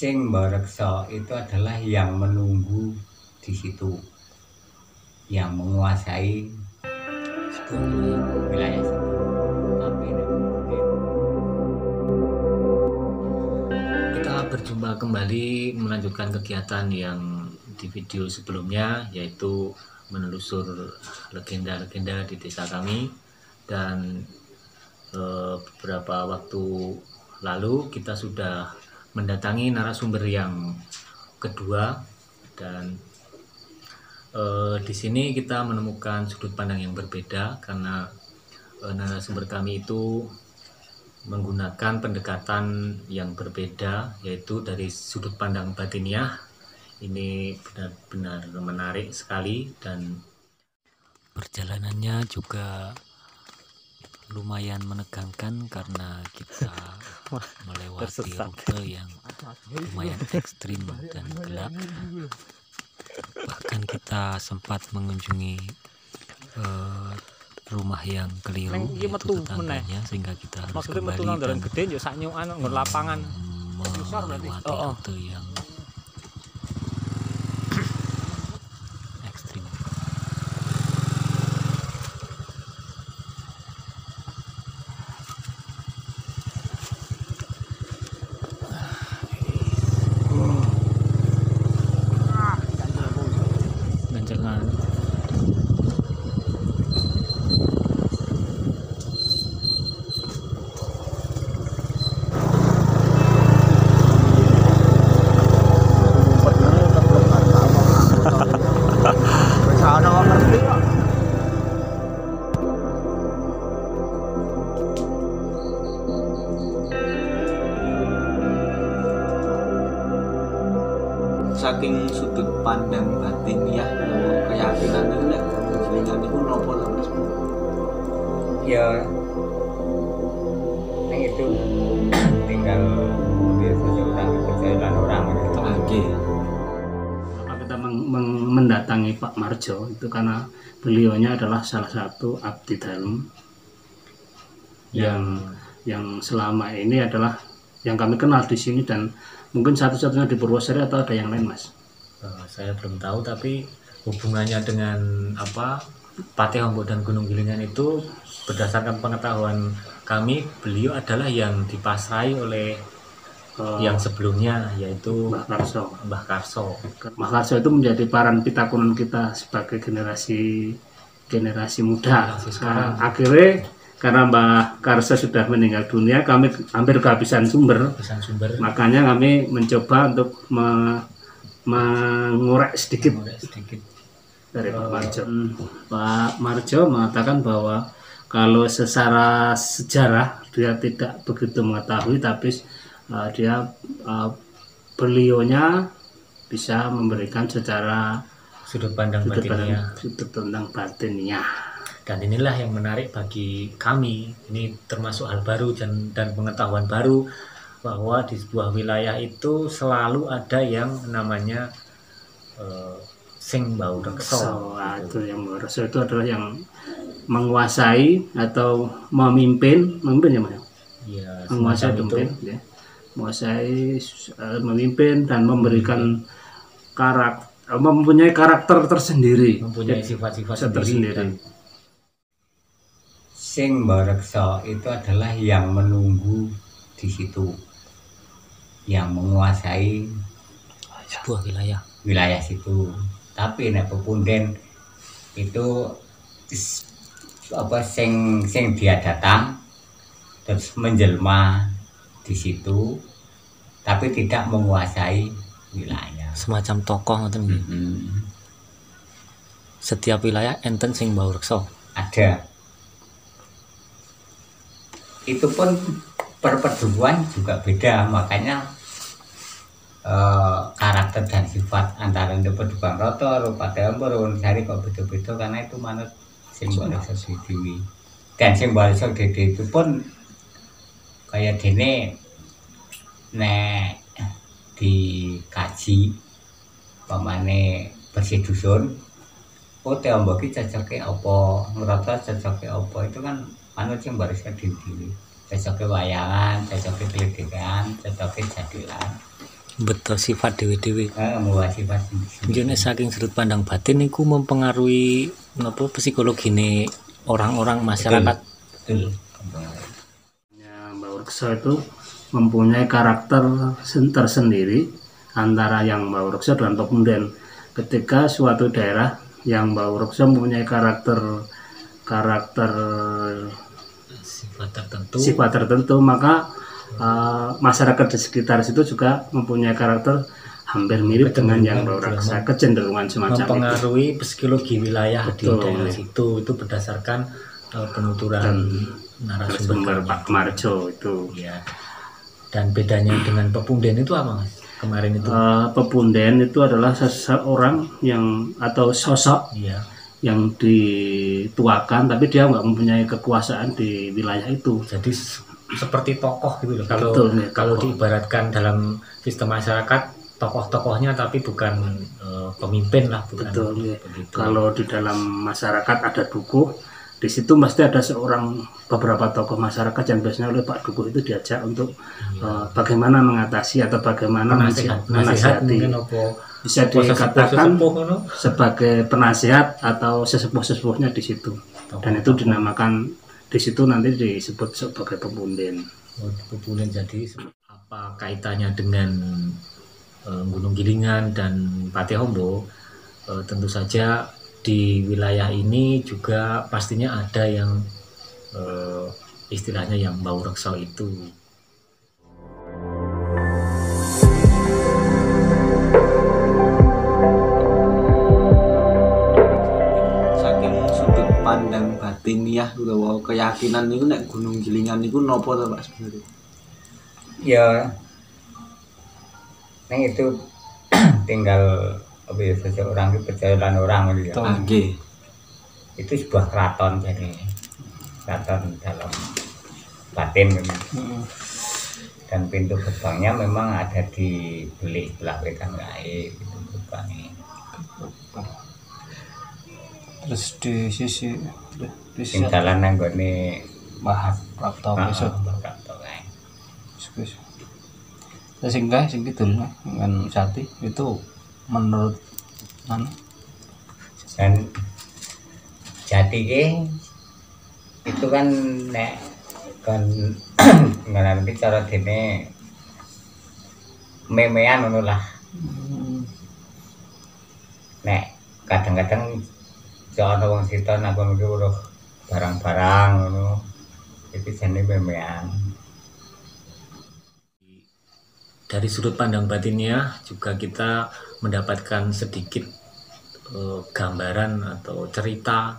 Sing Mbreksa itu adalah yang menunggu di situ, yang menguasai wilayah situ. Tapi kita berjumpa kembali melanjutkan kegiatan yang di video sebelumnya, yaitu menelusur legenda-legenda di desa kami. Dan beberapa waktu lalu kita sudah mendatangi narasumber yang kedua, dan di sini kita menemukan sudut pandang yang berbeda karena narasumber kami itu menggunakan pendekatan yang berbeda, yaitu dari sudut pandang batiniah. Ini benar-benar menarik sekali dan perjalanannya juga lumayan menegangkan karena kita melewati rute yang lumayan ekstrim dan gelap. Bahkan kita sempat mengunjungi rumah yang keliru, yaitu tetangganya, sehingga kita harus kembali dan melewati rute yang ekstrim. Ganjalan. Saking sudut pandang batiniah keyakinan itu nek jenengan itu nopo lho Mas? Ya yang itu tinggal biasa orang percayaan orang gitu. Oke. Kita mendatangi Pak Marjo itu karena beliaunya adalah salah satu abdi dalem yang selama ini adalah yang kami kenal di sini, dan mungkin satu-satunya di Purwosari, atau ada yang lain, Mas? Saya belum tahu, tapi hubungannya dengan Patih Ombok dan Gunung Gilingan itu berdasarkan pengetahuan kami, beliau adalah yang dipasrai oleh yang sebelumnya, yaitu Mbah Karso. Mbah Karso. Mbah Karso itu menjadi paran pitakonan kita sebagai generasi muda. Sekarang Akhirnya karena Mbah Karso sudah meninggal dunia, kami hampir kehabisan sumber. Makanya kami mencoba untuk mengorek sedikit dari Pak Marjo. Pak Marjo mengatakan bahwa kalau secara sejarah dia tidak begitu mengetahui, tapi beliaunya bisa memberikan secara sudut pandang batinnya. Dan inilah yang menarik bagi kami. Ini termasuk hal baru dan pengetahuan baru, bahwa di sebuah wilayah itu selalu ada yang namanya Sing Mbreksa. Itu yang Mbreksa itu adalah yang menguasai atau memimpin ya Mas? Ya, menguasai ya. Memimpin dan memberikan mempunyai karakter tersendiri, mempunyai sifat-sifat tersendiri. Sing Mbreksa itu adalah yang menunggu di situ, yang menguasai sebuah wilayah situ. Tapi nek pepunden itu sing dia datang terus menjelma di situ, tapi tidak menguasai wilayah. Semacam tokoh ngoten. Setiap wilayah enten Sing Mbreksa. Ada. Itu pun perpeduan juga beda, makanya karakter dan sifat antara Pedukuhan Roto, Patih Ombok, Wonosari kok beda-beda karena itu manut Sing Mbreksa Dewi. Dan Sing Mbreksa Dewi itu pun kayak dene nek dikaji pamane bersih dusun, Patih Ombok iki cocoke apa, Roto cocoke apa, itu kan manut Sing Mbreksa Dewi. Cocoke wayangan, cocoke gledekan, cocoke jadilan. betul sifat dewi-dewi. Membawa sifat Jadi saking sudut pandang batin niku mempengaruhi napa psikologine orang-orang masyarakat. betul. Mbah Reksa itu mempunyai karakter tersendiri antara yang Mbah Reksa dan Pepunden. Ketika suatu daerah yang Mbah Reksa mempunyai karakter sifat tertentu, maka masyarakat di sekitar situ juga mempunyai karakter hampir mirip dengan yang Mbah Reksa, kecenderungan semacam itu. Mempengaruhi psikologi wilayah Betul, di daerah ya. situ itu berdasarkan penuturan narasumber Pak Marjo itu. ya. Dan bedanya dengan Pepunden itu apa, Mas? Kemarin itu. Pepunden itu adalah seseorang yang atau sosok Iya. yang dituakan tapi dia nggak mempunyai kekuasaan di wilayah itu. Jadi seperti tokoh gitu loh. Kalau Betul, ya, kalau tokoh. diibaratkan dalam sistem masyarakat tokoh-tokohnya tapi bukan pemimpin lah, bukan. Betul, ya. Begitu. Kalau di dalam masyarakat ada dukuh, di situ mesti ada beberapa tokoh masyarakat yang biasanya oleh Pak Dukuh itu diajak untuk bagaimana mengatasi atau bagaimana nasihat menasihati. mungkin apa Bisa dikatakan sesepuh ngono. sebagai penasihat atau sesepuh-sesepuhnya di situ. Dan itu dinamakan di situ nanti disebut sebagai Pepunden. Pepunden. Jadi apa kaitannya dengan Gunung Gilingan dan Patihombo? Tentu saja di wilayah ini juga pastinya ada yang istilahnya yang Mbah Reksa itu. Saking sudut pandang batiniah utawa keyakinan niku nek Gunung Gilingan niku napa to Pak sebenarnya? Ya neng itu tinggal apa ya, seseorang itu percaya lan orang gitu ya. Nggih. Itu sebuah keraton, jadi keraton dalam batin memang. Dan pintu gerbangnya memang ada di belik sebelah wetan gaib itu gerbangnya. Terus di sisi Sing dalan nang gone Mbah Prapto iso. Prapto kae. Wis. Sing kidul dengan Jati itu menurut mana? Dan Jati ki itu kan nek kan ngarani cara dene memean ngono lah. Nek kadang-kadang ana wong sita nang kono ki weruh barang-barang ngono. Itu jane memean. Dari sudut pandang batinnya juga kita mendapatkan sedikit gambaran atau cerita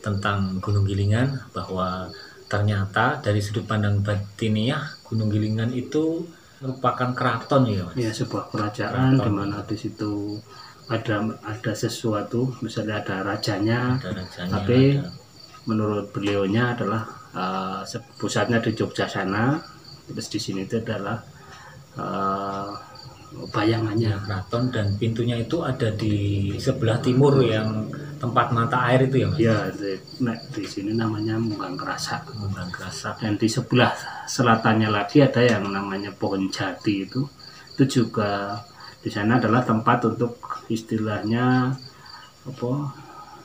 tentang Gunung Gilingan, bahwa ternyata dari sudut pandang batiniah Gunung Gilingan itu merupakan keraton ya, Mas? Ya, sebuah kerajaan Keraton. di mana di situ ada sesuatu, misalnya ada rajanya, Ada rajanya, tapi ada menurut beliaunya adalah pusatnya di Jogja sana, terus di sini itu adalah bayangannya. keraton dan pintunya itu ada di sebelah timur yang tempat mata air itu ya, Mas? Ya, di sini namanya Munggang Kerasa. Munggang Kerasa. Dan di sebelah selatannya lagi ada yang namanya Pohon Jati itu juga di sana adalah tempat untuk istilahnya apa?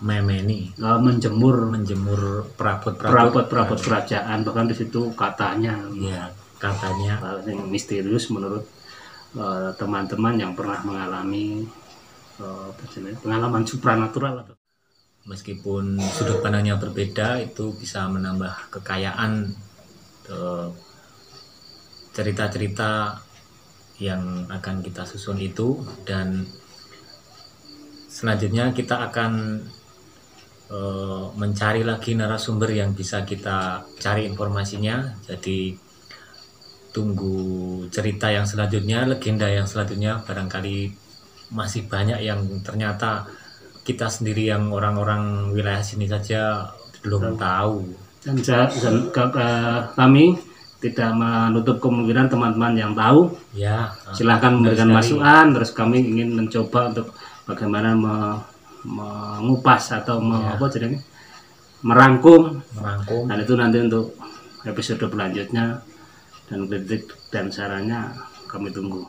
Memeni, Menjemur perabot-perabot kerajaan, bahkan di situ katanya ya, katanya yang misterius menurut teman-teman yang pernah mengalami pengalaman supranatural. meskipun sudut pandangnya berbeda, itu bisa menambah kekayaan cerita-cerita yang akan kita susun itu. Dan selanjutnya kita akan mencari lagi narasumber yang bisa kita cari informasinya. Jadi tunggu cerita yang selanjutnya, legenda yang selanjutnya. Barangkali masih banyak yang ternyata kita sendiri yang orang-orang wilayah sini saja belum tahu. Dan kami tidak menutup kemungkinan teman-teman yang tahu Ya, silahkan memberikan sekali. masukan, terus kami ingin mencoba untuk bagaimana mengupas atau merangkum. merangkum. Dan itu nanti untuk episode berlanjutnya, dan kritik dan sarannya kami tunggu.